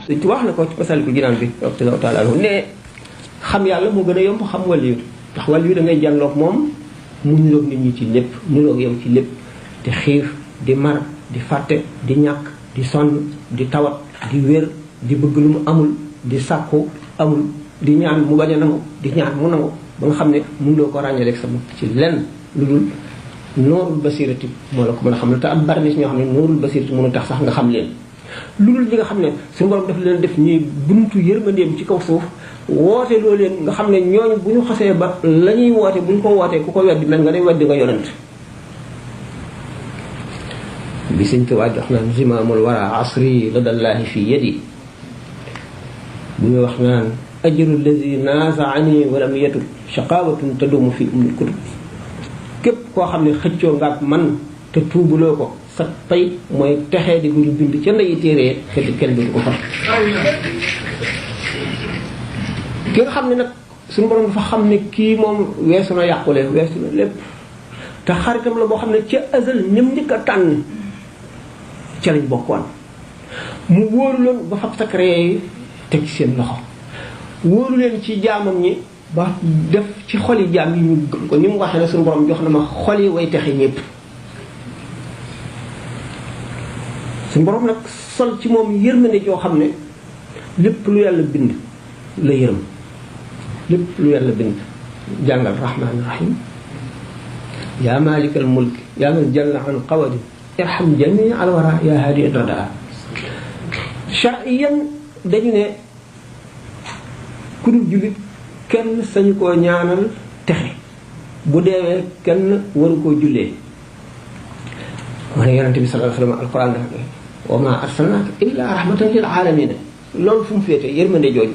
Sëñ Tuubaa wax na ko ci Masaalikul Jinaan bi radiyallaahu taala anhu ne xam yàlla moo gën a yomb xam wàllu ndax wàllu da ngay jànloog moom mu niroog nit ñi ci lépp niroog yow ci lépp di xiif di mar di fàtte di ñàkk di sonn di tawat di wér di bëgg lu mu amul di sàkku amul di ñaan mu bañ a nangu di ñaan mu nangu ba nga xam ne mënuloo ko ràññaleeg sa bopp ci lenn lu dul noorul basirati moo la ko mën a xam ne te am bari na ci ñoo xam ne noorul basirati mënu tax sax nga xam leen lu dul ñi nga xam ne suñu borom daf leen def ñuy buntu yërmandeem ci kaw suuf woote loo leen nga xam ne ñooñu bu ñu xasee ba la ñuy woote bu ñu ko wootee ku ko weddi mel nga ne weddi nga yonent bi Sëñ Tuubaa jox naan zimaamul wara asri ladallaahi fi yadi bu ñu wax naan ajru lazi naasaani walam yatub shaqawatun tadumu fi ummil kutub képp koo xam ne xëccoo nga ak man te tuubuloo ko sa pay mooy texee di ñu bind ca ndeyi téeree xëdd kenn dootu ko far ki nga xam ne nag suñu borom dafa xam ne kii moom weesu na yàqule weesu na lépp te xaritam la boo xam ne ca azal ñëm njëkk a tànn ca lañ bokkoon mu wóoru leen ba fab secret yi teg ci seen loxo wóoru leen ci jaamam ñi ba def ci xoli jaam yi ñu gëm ko ni mu waxee ne suñu borom jox na ma xoli way texe ñépp suñu borom nag sol ci moom yërmande joo xam ne lépp lu yàlla bind la yërëm lépp lu yàlla bind jàngal rahmaani rahim yaa maalikal mulk yaa man jalla an qawadi irham jami al wara yaa hadi rada chariyan dañu ne ku dul jullit kenn sañu koo ñaanal texe bu deewee kenn waru koo jullee wane yonente bi sallallahu alayhi wa sallam alquran dafa ne wa ma arsalnaaka illa rahmatan lil alamin loolu fu mu féete yërmande jooju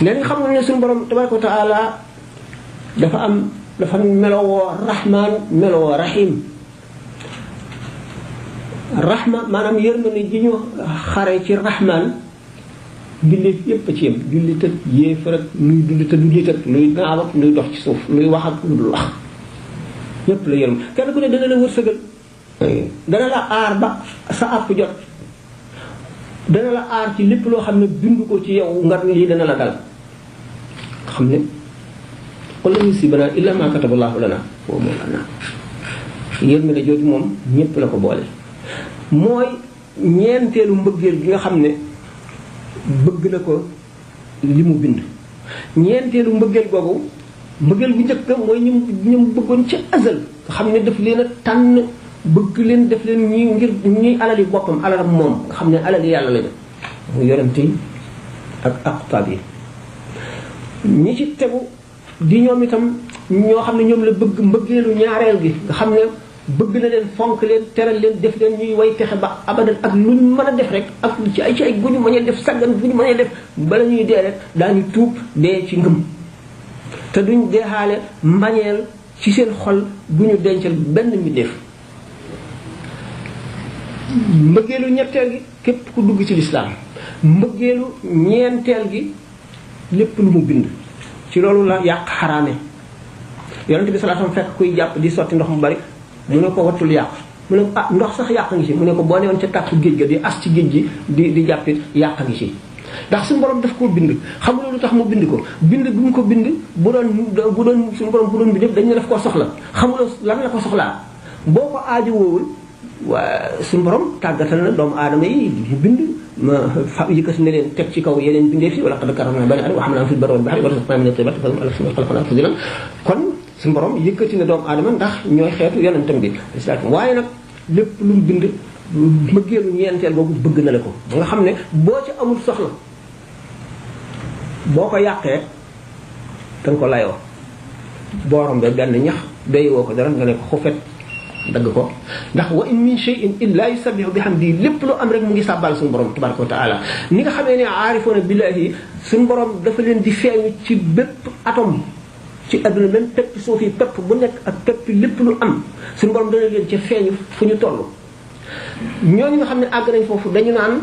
léegi xam nga ne suñu borom tabaraka wa taala dafa melowoo rahman melowoo rahim rahma maanaam yërmande ji ñu xare ci rahman mbindeef yépp a ci yem jullit ak yéefar ak luy dund te du nit ak luy naaw ak luy dox ci suuf luy wax ak lu dul wax ñépp la yërëm kenn ku ne dana la wërsëgal dana la aar ba sa àpp jot dana la aar ci lépp loo xam ne bind ko ci yow ngar yi dana la dal xam ne qul lan yusiibanaa illaa maa kataballaahu lanaa wa huwa mawlaanaa yërmande jooju moom ñépp la ko boole mooy ñeenteelu mbëggeel gi nga xam ne bëgg na ko li mu bind ñeenteelu mbëggeel googu mbëggeel bu njëkk mooy ñu bëggoon ci azal nga xam ne daf leen a tànn bëgg leen def leen ñi ngir ñuy alali boppam alalam moom nga xam ne alali yàlla lañu mu yonent yi ak aqtaab yi ñi ci tegu di ñoom itam ñoo xam ne ñoom la bëgg mbëggeelu ñaareel gi nga xam ne bëgg na leen fonk leen teral leen def leen ñuy way texe ba abadan ak luñ mën a def rek ak ci ay bu ñu mënee def saggan bu ñu mënee def bala ñuy dee rek daañu tuub dee ci ngëm te duñ deexaale mbañeel ci seen xol bu ñu dencal benn mbindeef mbëggeelu ñetteel gi képp ku dugg ci lislaam mbëggeelu ñeenteel gi lépp lu mu bind ci loolu la yàq xaraame yonent bi sallallahu alayhi wasallam fekk kuy jàpp di sotti ndox mu bari mu ne ko wattul yàq mu ne ko ndox sax yàq ngi ci mu ne ko boo newoon ca tàkku géej ga di as ci géej gi di jàppit yàq ngi ci ndax suñu borom daf koo bind xam nga lu tax mu bind ko bind bu mu ko bind bu doon suñu borom bu doon bind dañ ne daf koo soxla xam nga lan la ko soxlaa boo ko aajo woowul waa suñu borom tàggatal na doomu aadama yi ñu bind ma fa yëkkati ne leen teg ci kaw yeneen bindee fi wala qad karramnaa banii aadama wa hamalnaahum fil barri wal bahri wa razaqnaahum mina at-tayyibaati kon suñu borom yëkkati na doomu aadama ndax ñooy xeetu yonentam bi waaye nag lépp lu mu bind mbëggeelu ñeenteel boobu bëgg na la ko ba nga xam ne boo ci amul soxla boo ko yàqee danga ko layoo boo rombee benn ñax doyewoo ko dara nga ne ko xufet dagg ko ndax wa in min shay'in illa yusabbihu bihamdi lépp lu am rek mu ngi sàbbal suñu borom tabaraka wa taala ni nga xamee ne aarifoona billahi suñu borom dafa leen di feeñu ci bépp atome ci àdduna même pepp suuf yi pepp bu nekk ak pepp lépp lu am suñu borom dana leen ci feeñu fu ñu toll ñooñu nga xam ne àgg nañ foofu dañu naan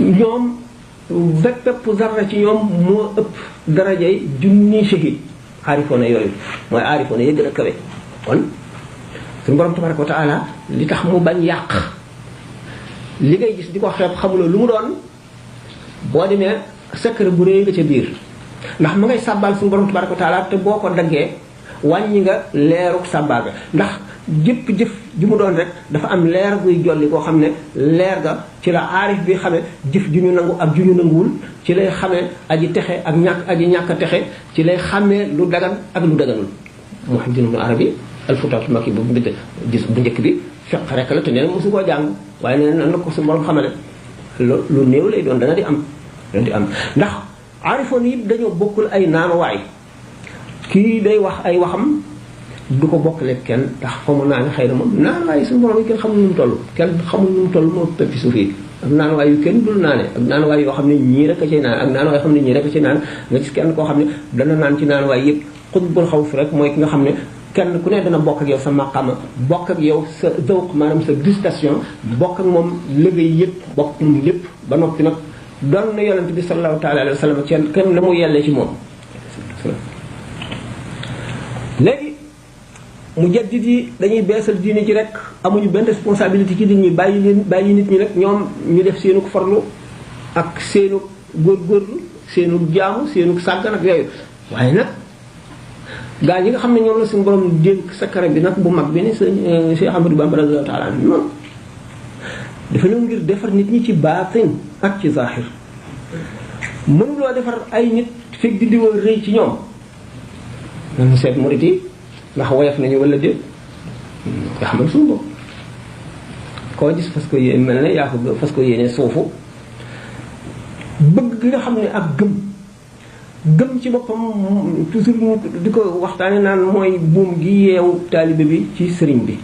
ñoom pepp zarra ci ñoom moo ëpp darajay junni shahid aarifoona yooyu mooy aarifoona yi gën a kawe kon suñu borom tabaraka wa taala li tax mu bañ yàq li ngay gis di ko xeeb xamuloo lu mu doon boo demee secret bu réy nga ca biir ndax ma ngay sàbbaal suñu borom tabaraka wa taala te boo ko daggee wàññi nga leeruk sàbbaal ga ndax jëpp jëf ju mu doon rek dafa am leer guy jolli koo xam ne leer ga ci la aarif bi xamee jëf ju ñu nangu ak ju ñu nanguwul ci lay xamee aji texe ak ñàkk a texe ci lay xamee lu dagan ak lu daganul Muhammad ibn Arabi al-Futuhat Makki bu bind gis bu njëkk bi fiq rek la te nee na mosu koo jàng waaye nee na ko su borom xamale lu néew lay doon dana di am ndax aarifoon yi dañoo bokkul ay naanuwaay kii day wax ay waxam du ko bokkale kenn ndax fa mu naan xëy na moom naanuwaay suñu borom yi kenn xamul nu mu toll kenn xamul nu mu toll moo tëb ci suuf yi ak naanuwaay yu kenn dul naane ak naanuwaay yoo xam ne ñii rek a cay naan ak naanuwaay yoo xam ne ñii rek a cay naan nga gis kenn koo xam ne dana naan ci naanuwaay yëpp xutbul xawf rek mooy ki nga xam ne kenn ku ne dana bokk ak yow sa maqama bokk ak yow sa zawq maanaam sa gustation bokk ak moom liggéey yëpp bokk ak moom lépp ba noppi nag doon na yonent bi sallallahu taala alayhi wa sallam kenn la mu yelle ci moom léegi mu jaddit yi dañuy beesal diine ci rek amuñu benn responsabilité ci nit ñi bàyyi nit ñi rek ñoom ñu def seenu farlu ak seenu góorgóorlu seenu jaamu seenu sàggan ak yooyu waaye nag gaa ñi nga xam ne ñoom la suñu borom dénk sakara bi nag bu mag bi ni sëñ Cheikh Ahmadou Bamba radiyallahu ta'ala anhu noonu dafa ñëw ngir defar nit ñi ci baatin ak ci zahir mënuloo defar ay nit fekk di diwa rëy ci ñoom nañu seet murit yi ndax woyof nañu wala déet nga xamal suñu bopp koo gis parce que yéen mel ne yaa ko parce que yéene suufu bëgg gi nga xam ne ak gëm ci boppam toujours di ko waxtaane naan mooy buum gi yeewu taalibe bi ci sëriñ bi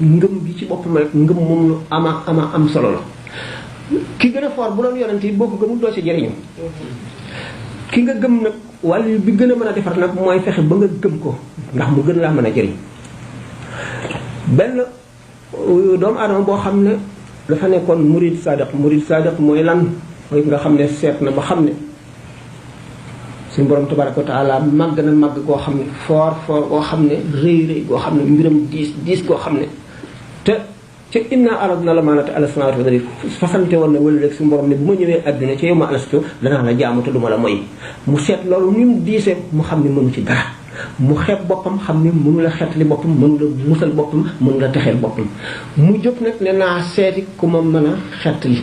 ngëm gi ci boppam rek ngëm moom lu am solo la ki gën a fort bu doon yonent yi boo ko gëmul doo ci jëriñu ki nga gëm nag wàllu bi gën a mën a defar nag mooy fexe ba nga gëm ko ndax mu gën laa mën a jëriñ benn doomu aadama boo xam ne dafa nekkoon murid sadiq mooy lan mooy nga xam ne seet na ba xam ne suñu borom tabaraka wa taala màgg na màgg koo xam ne fort koo xam ne rëy koo xam ne mbiram diis koo xam ne te ca inna aradna l-amaanata ala samaawaati wal ardi fasante woon na wala rek suñu borom ne bu ma ñëwee àdduna ca yow ma alastu danaa la jaamu te duma la moy mu seet loolu ni mu diisee mu xam ne mënu ci dara mu xeeb boppam xam ne mënu la xeetali boppam mënu la musal boppam mënu la texeel boppam mu jóg nag ne naa seeti ku ma mën a xeetali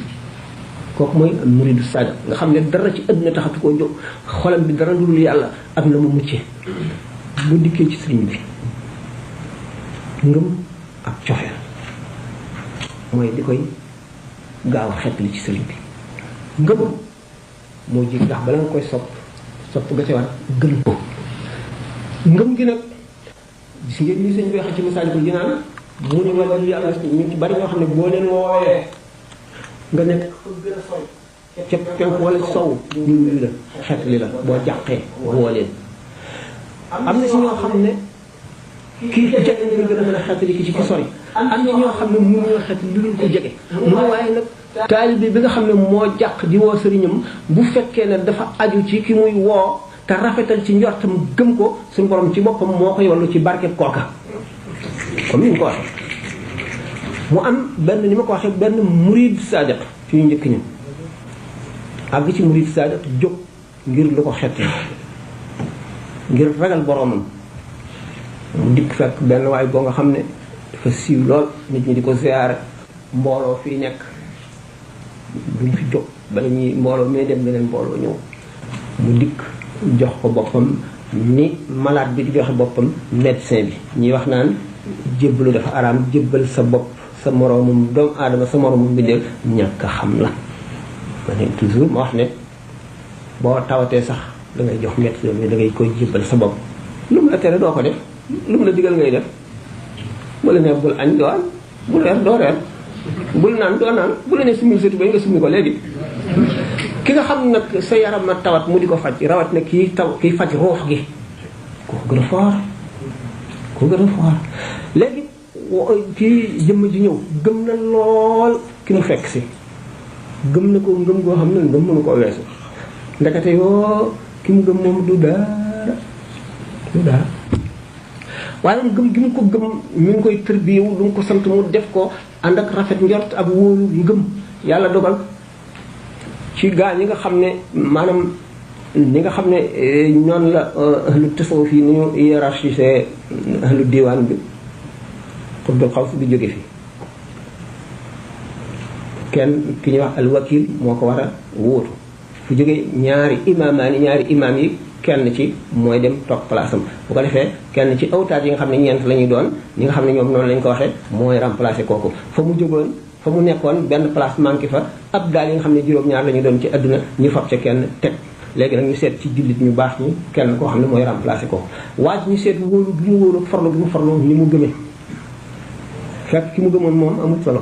kooku mooy muridu sadiq nga xam ne dara ci àdduna taxatu koo jóg xolam bi dara lu dul yàlla ak na mu muccee bu dikkee ci sëriñ bi ngëm ak cofeel mooy di koy gaaw a xeetali ci sëriñ bi ngëm moo ji ndax bala nga koy sopp nga ci war gën ko ngëm gi nag gis ngeen ni sëñ bi waxee ci Masaalikul Jinaan mu ne wala yàlla ñu ci bari ñoo xam ne boo leen woowee nga nekk gën a sow ca penk wala sow ñu ngi la xeetali la boo jàqee woo leen am na si ñoo xam ne kii jege nga gën a mën a xeetali ki ci ki sori am na ñoo xam ne mënuñoo xeetali lu dul ko jege mu waaye nag taalibe bi nga xam ne moo jàq di woo sëriñam bu fekkee ne dafa aju ci ki muy woo te rafetal ci njortam gëm ko suñu borom ci boppam moo koy wallu ci barke kooka comme ni ñu ko waxee mu am benn ni ma ko waxee benn murid sadiq ci ñu njëkk ñi àgg ci murid sadiq jóg ngir lu ko xett ngir ragal boromam mu dikk fekk benn waay boo nga xam ne dafa siiw lool nit ñi di ko ziyaare mbooloo fii nekk duñ fi jóg bala ñuy mbooloo mee dem beneen mbooloo ñëw mu dikk jox ko boppam ni malade bi di joxe boppam médecin bi ñuy wax naan jébbalu dafa araam jébbal sa bopp sa moroomum doomu aadama sa moroomum bindéew ñàkk a xam la ma ne toujours ma wax ne boo tawatee sax da ngay jox médecin bi da ngay koy jébbal sa bopp lu mu la tere doo ko def lu mu la digal ngay def bu la ne bul añ doo añ bul reer doo reer bul naan doo naan bu la ne summi sa tubéy nga summi ko léegi ki nga xam nag sa yaram ma tawat mu di ko faj rawat ne kii faj ruux gi koo gën a foor léegi kii jëmm ji ñëw gëm na lool ki mu fekk si gëm na ko ngëm goo xam ne ngëm mënu koo weesu ndekete yoo ki mu gëm moom du dara waaye gëm gi mu ko gëm mi ngi koy tërbiyewu lu mu ko sant mu def ko ànd ak rafet njort ak wóolu ngëm yàlla dogal ci gaa ñi nga xam ne maanaam ñi nga xam ne ñoon la ahlu tasawuf yi ni ñu hiérarchisé ahlu diwaan bi xutbul xaws bi jóge fi kenn ki ñuy wax alwakil moo ko war a wóotu fu jóge ñaari imaam yi kenn ci mooy dem toog place am bu ko defee kenn ci awtaat yi nga xam ne ñeent la ñuy doon ñi nga xam ne ñoom noonu lañ ko waxee mooy remplacer kooku fa mu jógoon fa mu nekkoon benn place manqué fa ab daal yi nga xam ne juróom-ñaar la ñu doon ci àdduna ñu fab ca kenn teg léegi nag ñu seet ci jullit ñu baax ñi kenn koo xam ne mooy remplacer kooku waaj ñu seet wóolu gi mu wóolu farlu gi mu farlu ni mu gëmee fekk ki mu gëmoon moom amul solo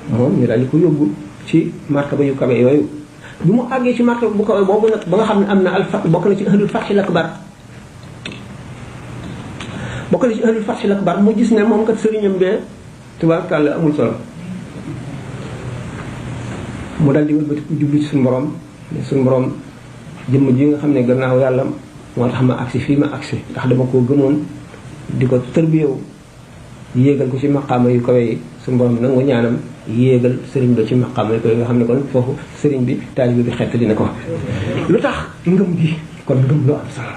moom ñu daal di ko yóbbu ci martaba yu kawe yooyu bi mu àggee ci martaba bu kawe boobu nag ba nga xam ne am na bokk na ci ahlul fathil akbar mu gis ne moom kat sëriñam bee tubaarkàlla amul solo mu dal di wëlbati ku jublu ci suñu borom jëmm ji nga xam ne gannaaw yàlla moo tax ma agsi fii ma agsi ndax dama koo gëmoon di ko tërbiyewu yéegal ko ci maqaama yu kawe yi suñu borom nangu ñaanam yéegal sëriñ ba ci maqaama yu kawe yi nga xam ne kon foofu sëriñ bi taalibe bi xett dina ko lu tax ngëm gi kon ngëm lu am solo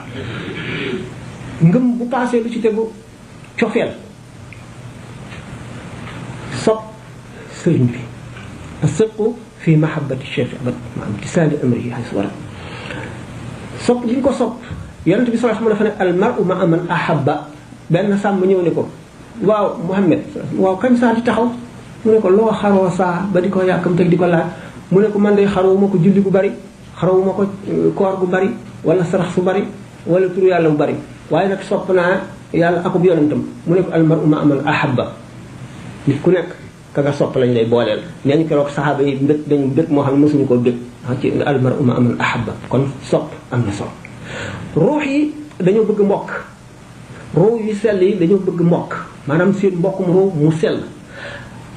ngëm bu paasee lu ci tegu cofeel sopp sëriñ bi as-sidqu fi mahabbati cheikh abad ma am tisaali amri hay suwara sopp gi ñu ko sopp yonent bi sallallahu alayhi wasallam dafa ne al mar'u ma'a man ahabba benn sàmm ñëw ne ko waaw Muhammad waaw kañ saa di taxaw mu ne ko loo xaroo saa ba di ko yàkkamte di ko laaj mu ne ko man de xarawuma ko julli gu bari xarawuma ko koor gu bari wala sarax su bari wala turu yàlla bu bari waaye nag sopp naa yàlla akub yonentam mu ne ko al mar'u ma'a man ahabba nit ku nekk ka nga sopp lañ lay booleel nee ñu keroog saxaaba yi mbëg dañu mbëg moo xam ne mësuñu koo bëgg ci al mar'u ma'a man ahabba kon sopp am na solo ruux yi dañoo bëgg mbokk ruux yu sell yi dañoo bëgg mbokk maanaam seen mbokkum ruux mu sell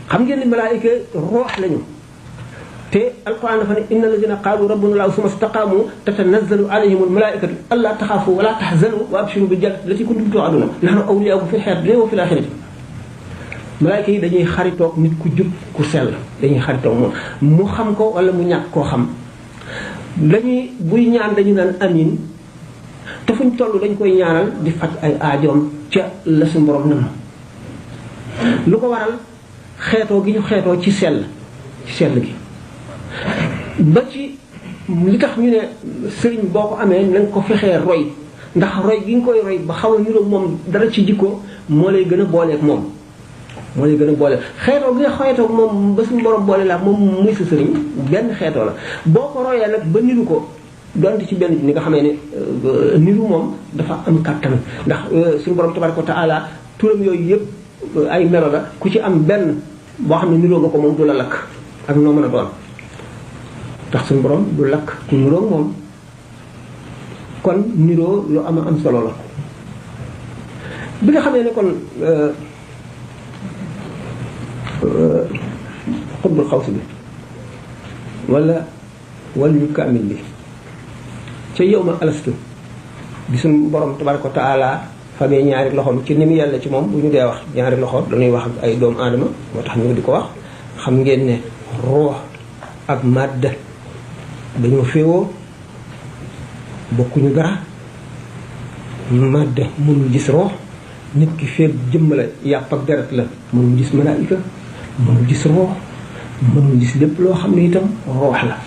xam ngeen ni malaayika ruux lañu te alquran dafa ne inna alladhina qaalu rabbuna allah summa istaqaamu tatanazzalu alayhim almalaikatu alla taxaafu wala tahzanu wa abshiru bil jannati allati kuntum tu'aduna nahnu awliyaakum fil hayati dunya wa fil akhirati malaayika yi dañuy xaritoog nit ku jub ku sell dañuy xaritoog moom mu xam ko wala mu ñàkk koo xam dañuy buy ñaan dañu naan amin te fuñ toll dañ koy ñaanal di faj ay aajoom ca la suñu borom nam lu ko waral xeetoo gi ñu xeetoo ci sell gi ba ci li tax ñu ne sëriñ boo ko amee na nga ko fexee roy ndax roy gi nga koy roy ba xaw a niroog moom dara ci jikko moo lay gën a booleeg moom moo lay gën a boole xeetoo gi nga xeetoo moom ba suñu borom boole la moom muy sa sëriñ benn xeetoo la boo ko royee nag ba niru ko donte ci benn ni nga xamee ne niru moom dafa am kàttan ndax suñu borom tabaraka wa taala turam yooyu yëpp ay melo la ku ci am benn boo xam ne niroo nga ko moom du la lakk ak noo mën a doon tax suñu borom du lakk ku niroo moom kon niroo lu am solo la bi nga xamee ne kon xutbul xaws bi wala yu kaamil bi ca yow ma alastu bi suñu borom tabaraka wa taala famee ñaari loxoom ci ni mu yàlla ci moom bu ñu dee wax ñaari loxo dañuy wax ak ay doomu aadama moo tax ñu di ko wax xam ngeen ne ruux ak madda dañoo féewoo bokkuñu dara madda mënul gis ruux nit ki feeg jëmm la yàpp ak deret la mënul gis malaayika mënul gis ruux mënul gis lépp loo xam ne itam ruux la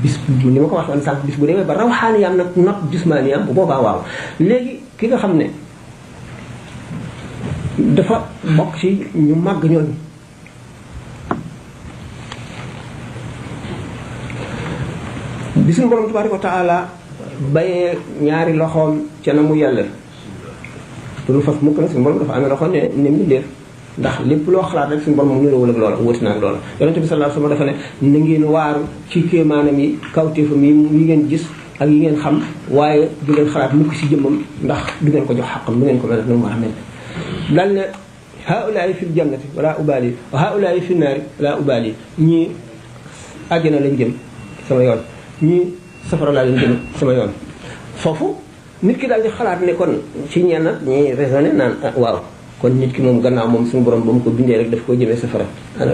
bis ni ma ko waxoon sànq bis bu demee ba rawxaaniyaam nag not jismaaniyaam bu boobaa waaw léegi ki nga xam ne dafa bokk ci ñu màgg ñooñu bi suñu borom tabaaraka wa taala bayee ñaari loxoom ca na mu yàlla lu fas mukk nag suñu borom dafa amee loxo ne ni mu def ndax lépp loo xalaat rek suñu borom mu niroowul ak loola wuti naa ak loola yonente bi sallallahu alayhi wasallam dafa ne na ngeen waaru ci kéemaanam yi kawtéefam yi ngeen gis ak yi ngeen xam waaye du ngeen xalaat mukk si jëmmam ndax du ngeen ko jox xaqam du ngeen ko mel na mu war a mel dal ne haulaay fil jannati wala ubali wa haulaay fi naari wala ubali ñii àjjana lañ jëm sama yoon ñii safara laa leen jëm sama yoon foofu nit ki daal di xalaat ne kon ci ñenn ñi raisonné naan waaw kon nit ki moom gannaaw moom suñu borom ba mu ko bindee rek daf koo jëmee safara ana